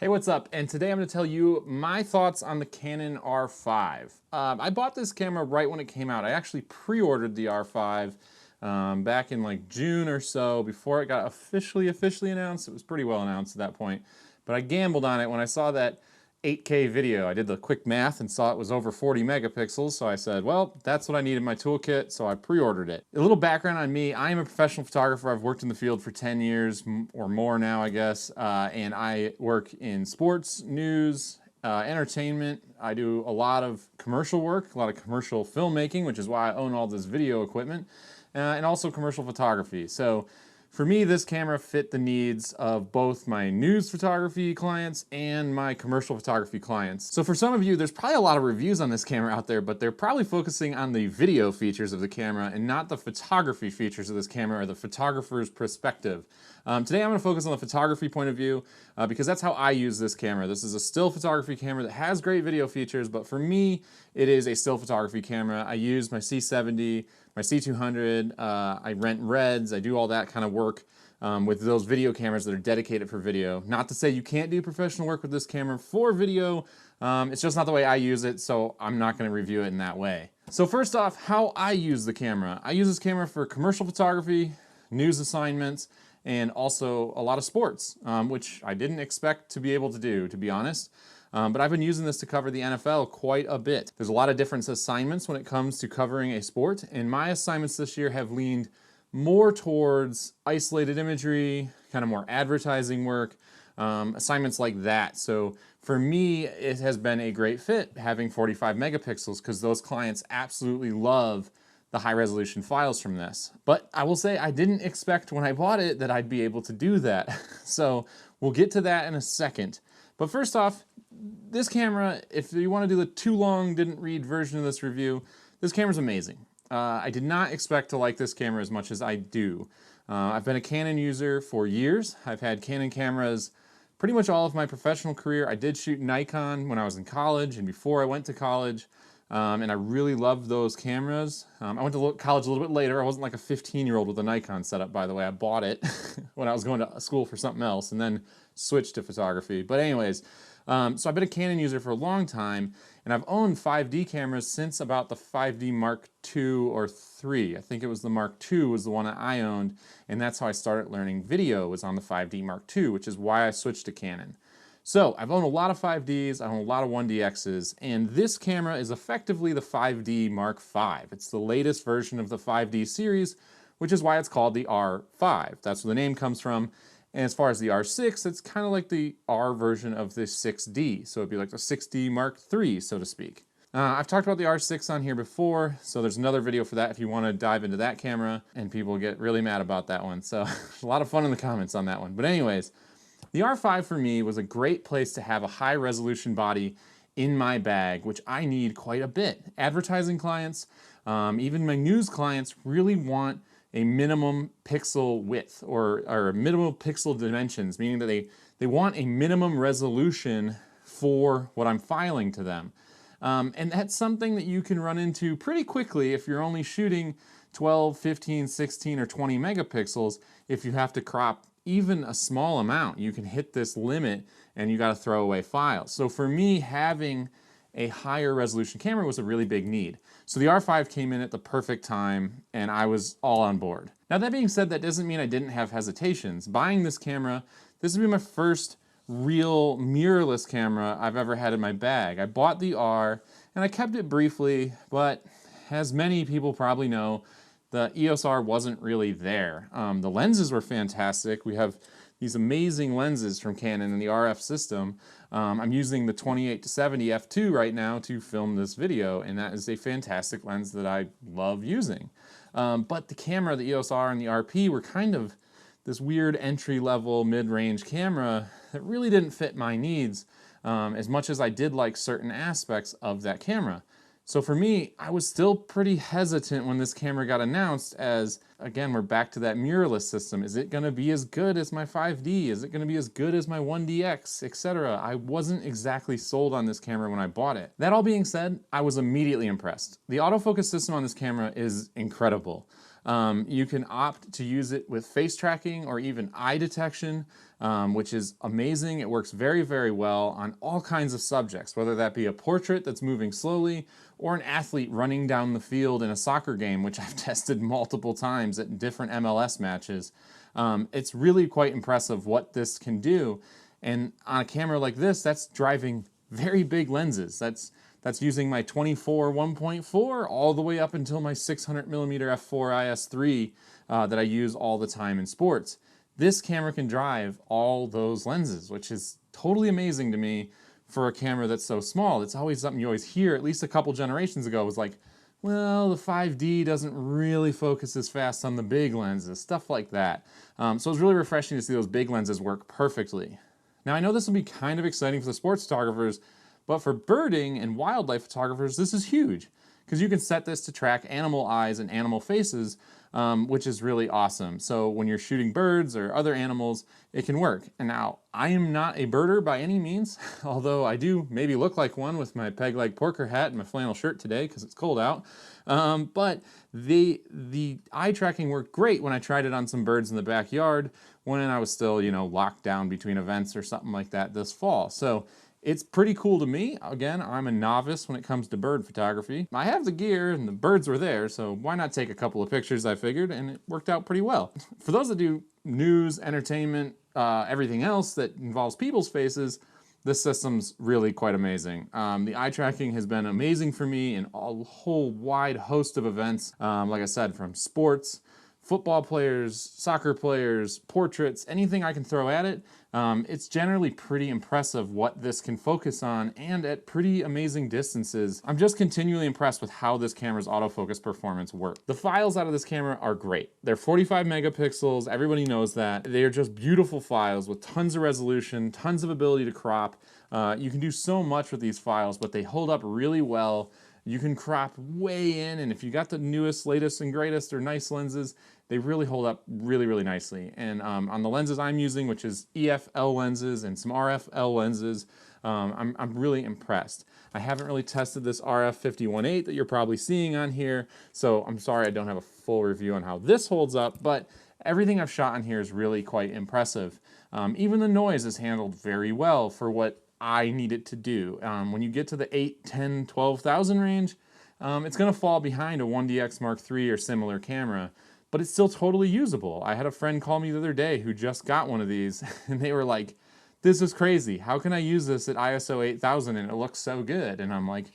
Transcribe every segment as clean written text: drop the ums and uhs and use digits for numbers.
Hey, what's up? And today I'm going to tell you my thoughts on the Canon R5. I bought this camera right when it came out. I actually pre-ordered the R5 back in like June or so before it got officially announced. It was pretty well announced at that point. But I gambled on it when I saw that 8K video. I did the quick math and saw it was over 40 megapixels, so I said, well, that's what I need in my toolkit, so I pre-ordered it. A little background on me: I am a professional photographer. I've worked in the field for 10 years or more now, I guess, and I work in sports, news, entertainment. I do a lot of commercial work, a lot of commercial filmmaking, which is why I own all this video equipment, and also commercial photography. So for me, this camera fit the needs of both my news photography clients and my commercial photography clients. So for some of you, there's probably a lot of reviews on this camera out there, but they're probably focusing on the video features of the camera and not the photography features of this camera or the photographer's perspective. Today I'm going to focus on the photography point of view because that's how I use this camera. This is a still photography camera that has great video features, but for me, it is a still photography camera. I use my C70, my C200, I rent Reds, I do all that kind of work with those video cameras that are dedicated for video. Not to say you can't do professional work with this camera for video, it's just not the way I use it, so I'm not going to review it in that way. So first off, how I use the camera. I use this camera for commercial photography, news assignments, and also a lot of sports, which I didn't expect to be able to do, to be honest. But I've been using this to cover the NFL quite a bit. There's a lot of different assignments when it comes to covering a sport, and my assignments this year have leaned more towards isolated imagery, kind of more advertising work, assignments like that. So for me, it has been a great fit having 45 megapixels because those clients absolutely love the high resolution files from this. But I will say I didn't expect when I bought it that I'd be able to do that. So we'll get to that in a second. But first off, this camera, if you want to do the too long didn't read version of this review, this camera's amazing. I did not expect to like this camera as much as I do. I've been a Canon user for years. I've had Canon cameras pretty much all of my professional career. I did shoot Nikon when I was in college and before I went to college. And I really loved those cameras. I went to college a little bit later. I wasn't like a 15-year-old with a Nikon setup, by the way. I bought it when I was going to school for something else and then switched to photography. But anyways, so I've been a Canon user for a long time, and I've owned 5D cameras since about the 5D Mark II or III. I think it was the Mark II was the one that I owned, and that's how I started learning video, was on the 5D Mark II, which is why I switched to Canon. So I've owned a lot of 5Ds, I own a lot of 1DXs, and this camera is effectively the 5D Mark V. It's the latest version of the 5D series, which is why it's called the R5. That's where the name comes from. And as far as the R6, it's kind of like the R version of the 6D. So it'd be like the 6D Mark III, so to speak. I've talked about the R6 on here before, so there's another video for that if you want to dive into that camera, and people get really mad about that one. So a lot of fun in the comments on that one. But anyways, the R5 for me was a great place to have a high resolution body in my bag, which I need quite a bit. Advertising clients, even my news clients really want a minimum pixel width or minimum pixel dimensions, meaning that they want a minimum resolution for what I'm filing to them. And that's something that you can run into pretty quickly if you're only shooting 12, 15, 16, or 20 megapixels. If you have to crop even a small amount, you can hit this limit and you got to throw away files. So for me, having a higher resolution camera was a really big need. So the R5 came in at the perfect time and I was all on board. Now that being said, that doesn't mean I didn't have hesitations. Buying this camera, this would be my first real mirrorless camera I've ever had in my bag. I bought the R and I kept it briefly, but as many people probably know, the EOS R wasn't really there. The lenses were fantastic. We have these amazing lenses from Canon in the RF system. I'm using the 28-70 f2 right now to film this video, and that is a fantastic lens that I love using. But the camera, the EOS R and the RP, were kind of this weird entry-level, mid-range camera that really didn't fit my needs as much as I did like certain aspects of that camera. So for me, I was still pretty hesitant when this camera got announced, as again, we're back to that mirrorless system. Is it going to be as good as my 5D? Is it going to be as good as my 1DX, etc.? I wasn't exactly sold on this camera when I bought it. That all being said, I was immediately impressed. The autofocus system on this camera is incredible. You can opt to use it with face tracking or even eye detection, which is amazing. It works very, very well on all kinds of subjects, whether that be a portrait that's moving slowly or an athlete running down the field in a soccer game, which I've tested multiple times at different MLS matches. It's really quite impressive what this can do. And on a camera like this, that's driving very big lenses. That's using my 24 1.4 all the way up until my 600mm f4 IS3 that I use all the time in sports. This camera can drive all those lenses, which is totally amazing to me for a camera that's so small. It's always something you always hear, at least a couple generations ago, was like, well, the 5D doesn't really focus as fast on the big lenses, stuff like that. So it's really refreshing to see those big lenses work perfectly. Now I know this will be kind of exciting for the sports photographers, but for birding and wildlife photographers, this is huge because you can set this to track animal eyes and animal faces, which is really awesome. So when you're shooting birds or other animals, it can work. And now, I am not a birder by any means, although I do maybe look like one with my peg-leg porker hat and my flannel shirt today because it's cold out. But the eye tracking worked great when I tried it on some birds in the backyard when I was still, locked down between events or something like that this fall. So it's pretty cool to me. Again, I'm a novice when it comes to bird photography. I have the gear and the birds were there, so why not take a couple of pictures, I figured, and it worked out pretty well. For those that do news, entertainment, everything else that involves people's faces, this system's really quite amazing. The eye tracking has been amazing for me in a whole wide host of events. Like I said, from sports, football players, soccer players, portraits, anything I can throw at it. It's generally pretty impressive what this can focus on and at pretty amazing distances. I'm just continually impressed with how this camera's autofocus performance works. The files out of this camera are great. They're 45 megapixels, everybody knows that. They are just beautiful files with tons of resolution, tons of ability to crop. You can do so much with these files, but they hold up really well. You can crop way in, and if you got the newest, latest, and greatest or nice lenses, they really hold up really, really nicely. And on the lenses I'm using, which is EF-L lenses and some RF-L lenses, I'm really impressed. I haven't really tested this RF51.8 that you're probably seeing on here, so I'm sorry I don't have a full review on how this holds up, but everything I've shot on here is really quite impressive. Even the noise is handled very well for what I need it to do. When you get to the 8, 10, 12,000 range, it's gonna fall behind a 1DX Mark III or similar camera, but it's still totally usable. I had a friend call me the other day who just got one of these, and they were like, this is crazy. How can I use this at ISO 8000 and it looks so good? And I'm like,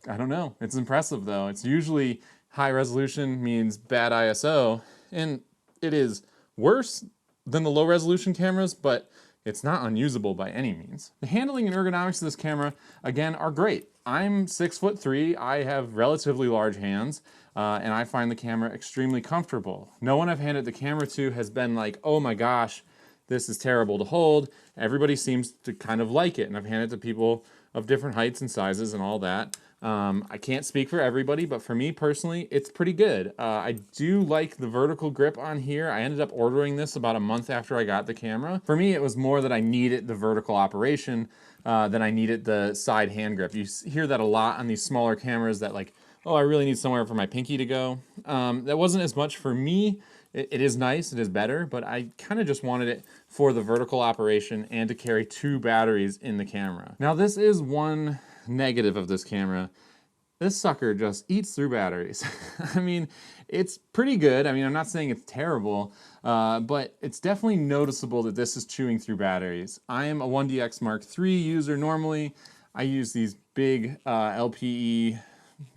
I don't know. It's impressive though. It's usually high resolution means bad ISO, and it is worse than the low resolution cameras, but it's not unusable by any means. The handling and ergonomics of this camera, again, are great. I'm 6'3", I have relatively large hands, and I find the camera extremely comfortable. No one I've handed the camera to has been like, oh my gosh, this is terrible to hold. Everybody seems to kind of like it, and I've handed it to people of different heights and sizes and all that. I can't speak for everybody, but for me personally, it's pretty good. I do like the vertical grip on here. I ended up ordering this about a month after I got the camera. For me, it was more that I needed the vertical operation than I needed the side hand grip. You hear that a lot on these smaller cameras that like, oh, I really need somewhere for my pinky to go. That wasn't as much for me. It is nice, it is better, but I kind of just wanted it for the vertical operation and to carry 2 batteries in the camera. Now this is one negative of this camera. This sucker just eats through batteries. I mean, it's pretty good. I mean, I'm not saying it's terrible, but it's definitely noticeable that this is chewing through batteries. I am a 1DX Mark III user normally. I use these big LPE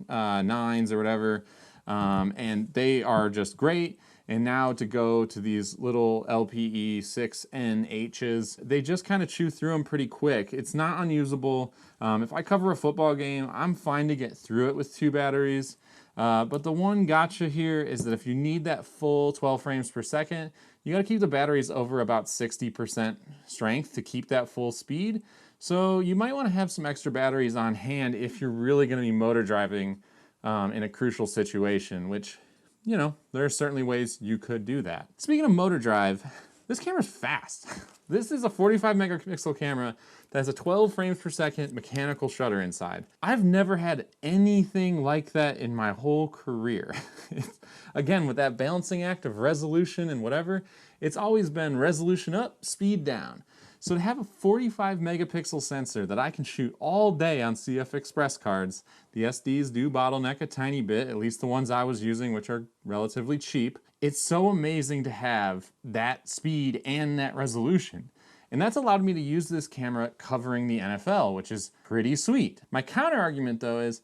9s or whatever, and they are just great. And now to go to these little LPE 6NHs, they just kind of chew through them pretty quick. It's not unusable. If I cover a football game, I'm fine to get through it with 2 batteries. But the one gotcha here is that if you need that full 12 frames per second, you gotta keep the batteries over about 60% strength to keep that full speed. So you might wanna have some extra batteries on hand if you're really gonna be motor driving in a crucial situation, which, you know, there are certainly ways you could do that. Speaking of motor drive, This camera's fast. This is a 45 megapixel camera that has a 12 frames per second mechanical shutter inside. I've never had anything like that in my whole career. Again, with that balancing act of resolution and whatever, it's always been resolution up, speed down. So to have a 45 megapixel sensor that I can shoot all day on CF Express cards, the SDs do bottleneck a tiny bit, at least the ones I was using, which are relatively cheap. It's so amazing to have that speed and that resolution. And that's allowed me to use this camera covering the NFL, which is pretty sweet. My counter argument though is,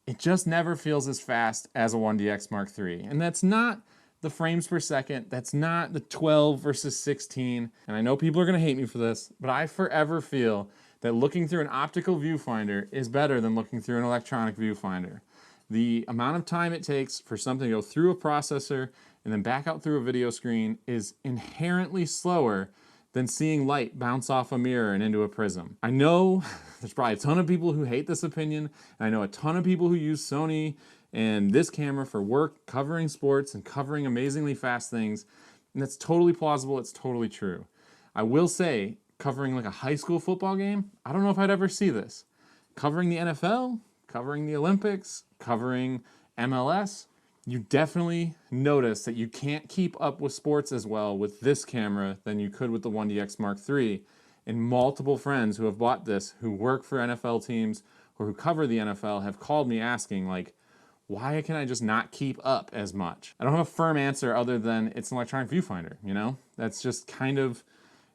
it just never feels as fast as a 1DX Mark III. And that's not the frames per second, that's not the 12 versus 16. And I know people are gonna hate me for this, but I forever feel that looking through an optical viewfinder is better than looking through an electronic viewfinder. The amount of time it takes for something to go through a processor and then back out through a video screen is inherently slower than seeing light bounce off a mirror and into a prism. I know there's probably a ton of people who hate this opinion, and I know a ton of people who use Sony and this camera for work, covering sports and covering amazingly fast things, and that's totally plausible, it's totally true. I will say, covering like a high school football game, I don't know if I'd ever see this. Covering the NFL, covering the Olympics, covering MLS, you definitely notice that you can't keep up with sports as well with this camera than you could with the 1DX Mark III. And multiple friends who have bought this, who work for NFL teams or who cover the NFL, have called me asking, like, why can I just not keep up as much? I don't have a firm answer other than it's an electronic viewfinder, you know? That's just kind of,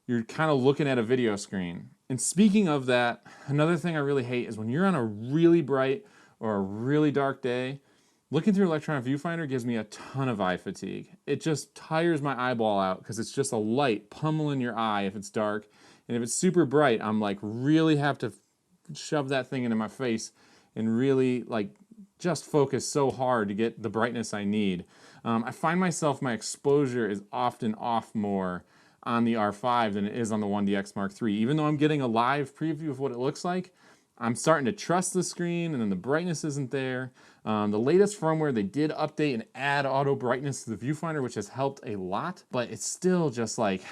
you're kind of looking at a video screen. And speaking of that, another thing I really hate is when you're on a really bright or a really dark day, looking through electronic viewfinder gives me a ton of eye fatigue. It just tires my eyeball out because it's just a light pummeling your eye if it's dark. And if it's super bright, I'm like really have to shove that thing into my face and really like just focus so hard to get the brightness I need. I find myself, my exposure is often off more on the R5 than it is on the 1DX Mark III. Even though I'm getting a live preview of what it looks like, I'm starting to trust the screen and then the brightness isn't there. The latest firmware, they did update and add auto brightness to the viewfinder, which has helped a lot, but it's still just like,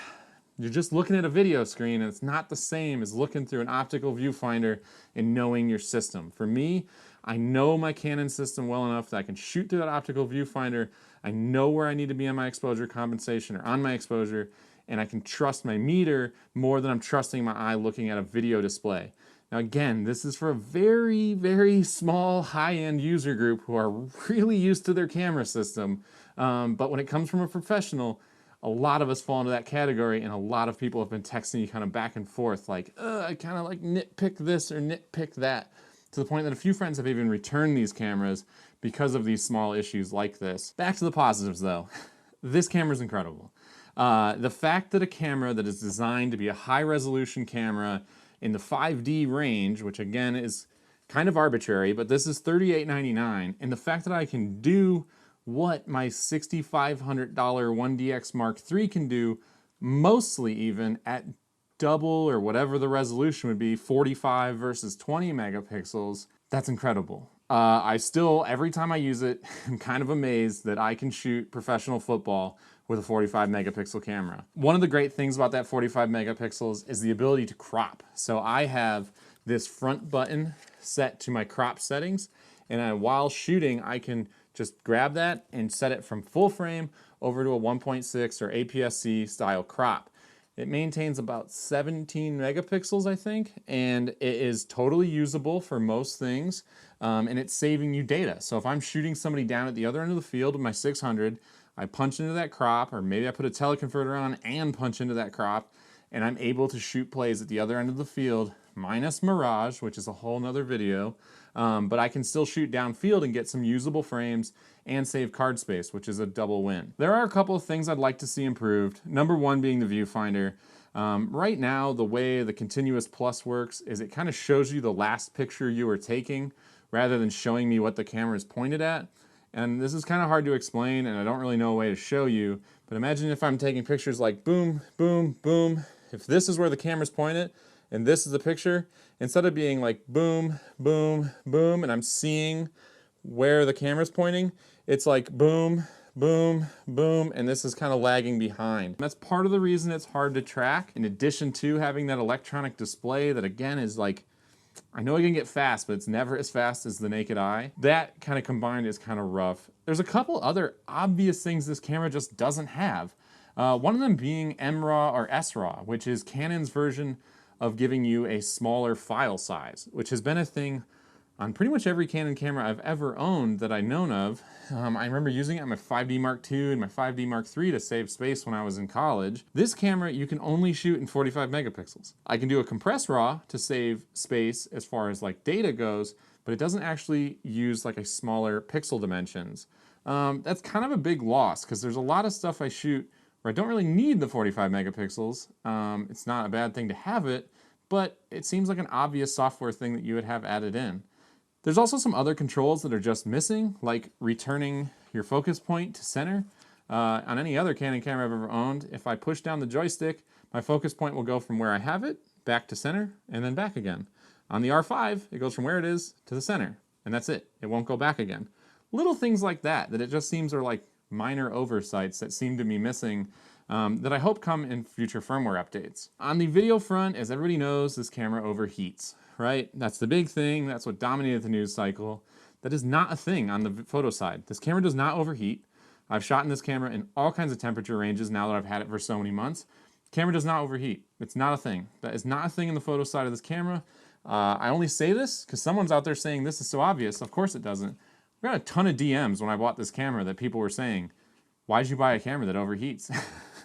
you're just looking at a video screen and it's not the same as looking through an optical viewfinder and knowing your system. For me, I know my Canon system well enough that I can shoot through that optical viewfinder. I know where I need to be on my exposure compensation or on my exposure, and I can trust my meter more than I'm trusting my eye looking at a video display. Now again, this is for a very, very small high-end user group who are really used to their camera system. But when it comes from a professional, a lot of us fall into that category, and a lot of people have been texting you kind of back and forth like, I kind of like nitpick this or nitpick that, to the point that a few friends have even returned these cameras because of these small issues like this. Back to the positives though. This camera is incredible. The fact that a camera that is designed to be a high resolution camera in the 5D range, which again is kind of arbitrary, but this is $38.99, and the fact that I can do what my $6,500 1DX Mark III can do, mostly even at double or whatever the resolution would be, 45 versus 20 megapixels, that's incredible. I still, every time I use it, I'm kind of amazed that I can shoot professional football with a 45 megapixel camera. One of the great things about that 45 megapixels is the ability to crop. So I have this front button set to my crop settings, and while shooting, I can just grab that and set it from full frame over to a 1.6 or APS-C style crop. It maintains about 17 megapixels, I think, and it is totally usable for most things, and it's saving you data. So if I'm shooting somebody down at the other end of the field with my 600, I punch into that crop, or maybe I put a teleconverter on and punch into that crop, and I'm able to shoot plays at the other end of the field, minus Mirage, which is a whole nother video, but I can still shoot downfield and get some usable frames and save card space, which is a double win. There are a couple of things I'd like to see improved. Number one being the viewfinder. Right now, the way the Continuous Plus works is it kind of shows you the last picture you were taking rather than showing me what the camera is pointed at. And this is kind of hard to explain, and I don't really know a way to show you, but imagine if I'm taking pictures like boom, boom, boom. If this is where the camera's pointed, and this is the picture, instead of being like boom, boom, boom, and I'm seeing where the camera's pointing, it's like boom, boom, boom, and this is kind of lagging behind. That's part of the reason it's hard to track, in addition to having that electronic display that again is like, I know it can get fast, but it's never as fast as the naked eye. That kind of combined is kind of rough. There's a couple other obvious things this camera just doesn't have. One of them being MRAW or SRAW, which is Canon's version of giving you a smaller file size, which has been a thing on pretty much every Canon camera I've ever owned that I've known of. I remember using it on my 5D Mark II and my 5D Mark III to save space when I was in college. This camera, you can only shoot in 45 megapixels. I can do a compressed RAW to save space as far as like data goes, but it doesn't actually use like a smaller pixel dimensions. That's kind of a big loss because there's a lot of stuff I shoot where I don't really need the 45 megapixels. It's not a bad thing to have it, but it seems like an obvious software thing that you would have added in. There's also some other controls that are just missing, like returning your focus point to center. On any other Canon camera I've ever owned, if I push down the joystick, my focus point will go from where I have it, back to center, and then back again. On the R5, it goes from where it is to the center, and that's it. It won't go back again. Little things like that it just seems are like minor oversights that seem to be missing that I hope come in future firmware updates. On the video front, as everybody knows, this camera overheats. Right? That's the big thing. That's what dominated the news cycle. That is not a thing on the photo side. This camera does not overheat. I've shot in this camera in all kinds of temperature ranges now that I've had it for so many months. Camera does not overheat. It's not a thing. That is not a thing in the photo side of this camera. I only say this because someone's out there saying this is so obvious. Of course it doesn't. I got a ton of DMs when I bought this camera that people were saying, why'd you buy a camera that overheats?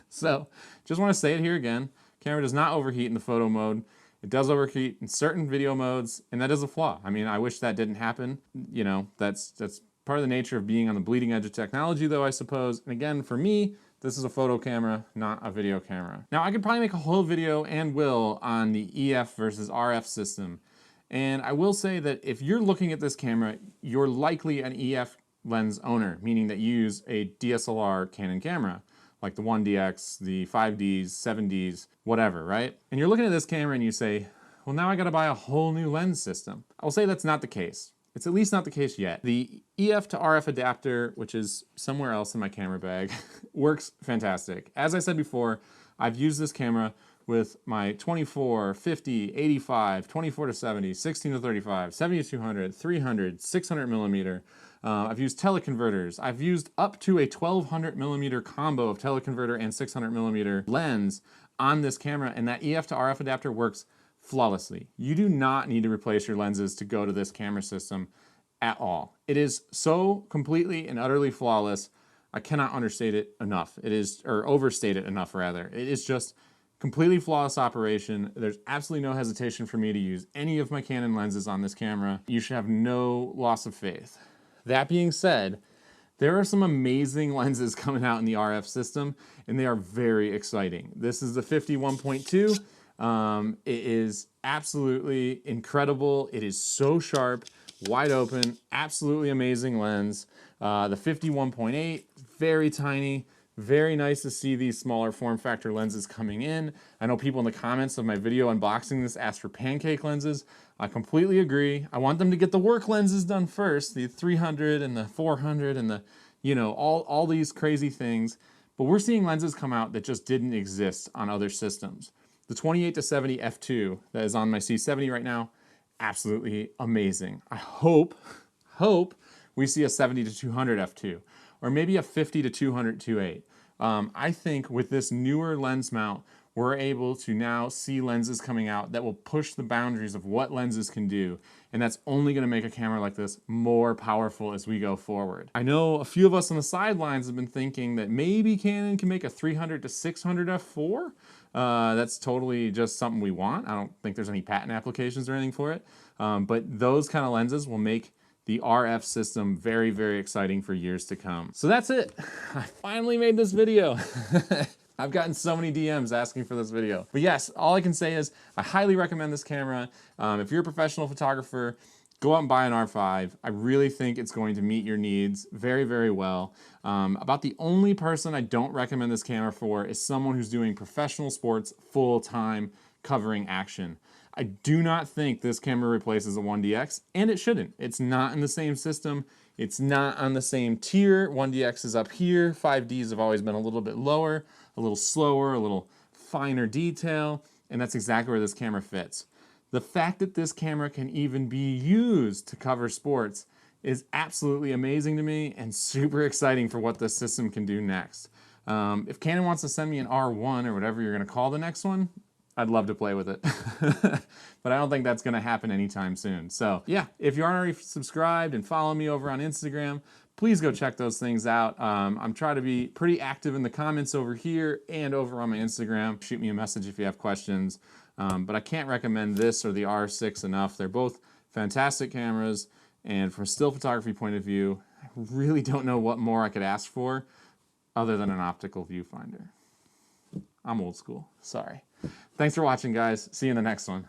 So just want to say it here again. Camera does not overheat in the photo mode. It does overheat in certain video modes, and that is a flaw. I mean, I wish that didn't happen. You know, that's part of the nature of being on the bleeding edge of technology, though, I suppose. And again, for me, this is a photo camera, not a video camera. Now, I could probably make a whole video, and will, on the EF versus RF system. And I will say that if you're looking at this camera, you're likely an EF lens owner, meaning that you use a DSLR Canon camera, like the 1DX, the 5Ds, 7Ds, whatever, right? And you're looking at this camera and you say, well, now I gotta buy a whole new lens system. I'll say that's not the case. It's at least not the case yet. The EF to RF adapter, which is somewhere else in my camera bag, works fantastic. As I said before, I've used this camera with my 24, 50, 85, 24 to 70, 16 to 35, 70 to 200, 300, 600 millimeter. I've used teleconverters. I've used up to a 1200 millimeter combo of teleconverter and 600 millimeter lens on this camera, and that EF to RF adapter works flawlessly. You do not need to replace your lenses to go to this camera system at all. It is so completely and utterly flawless. I cannot understate it enough. It is, or overstate it enough rather. It is just completely flawless operation. There's absolutely no hesitation for me to use any of my Canon lenses on this camera. You should have no loss of faith. That being said, there are some amazing lenses coming out in the RF system, and they are very exciting. This is the 51.2. It is absolutely incredible. It is so sharp, wide open, absolutely amazing lens. The 51.8, very tiny. Very nice to see these smaller form factor lenses coming in. I know people in the comments of my video unboxing this asked for pancake lenses. I completely agree. I want them to get the work lenses done first, the 300 and the 400 and the, you know, all these crazy things. But we're seeing lenses come out that just didn't exist on other systems. The 28 to 70 f2 that is on my C70 right now, absolutely amazing. I hope we see a 70 to 200 f2. Or maybe a 50 to 200 2.8. I think with this newer lens mount, we're able to now see lenses coming out that will push the boundaries of what lenses can do. And that's only gonna make a camera like this more powerful as we go forward. I know a few of us on the sidelines have been thinking that maybe Canon can make a 300 to 600 f4. That's totally just something we want. I don't think there's any patent applications or anything for it. But those kind of lenses will make the RF system very, very exciting for years to come. So that's it. I finally made this video. I've gotten so many DMs asking for this video. But yes, all I can say is I highly recommend this camera. If you're a professional photographer, go out and buy an R5. I really think it's going to meet your needs very, very well. About the only person I don't recommend this camera for is someone who's doing professional sports full time covering action. I do not think this camera replaces a 1DX, and it shouldn't. It's not in the same system. It's not on the same tier. 1DX is up here. 5Ds have always been a little bit lower, a little slower, a little finer detail, and that's exactly where this camera fits. The fact that this camera can even be used to cover sports is absolutely amazing to me and super exciting for what this system can do next. If Canon wants to send me an R1 or whatever you're going to call the next one, I'd love to play with it. But I don't think that's going to happen anytime soon. So yeah, if you aren't already subscribed and follow me over on Instagram, please go check those things out. I'm trying to be pretty active in the comments over here and over on my Instagram. Shoot me a message if you have questions. But I can't recommend this or the R6 enough. They're both fantastic cameras. And from a still photography point of view, I really don't know what more I could ask for other than an optical viewfinder. I'm old school, sorry. Thanks for watching, guys. See you in the next one.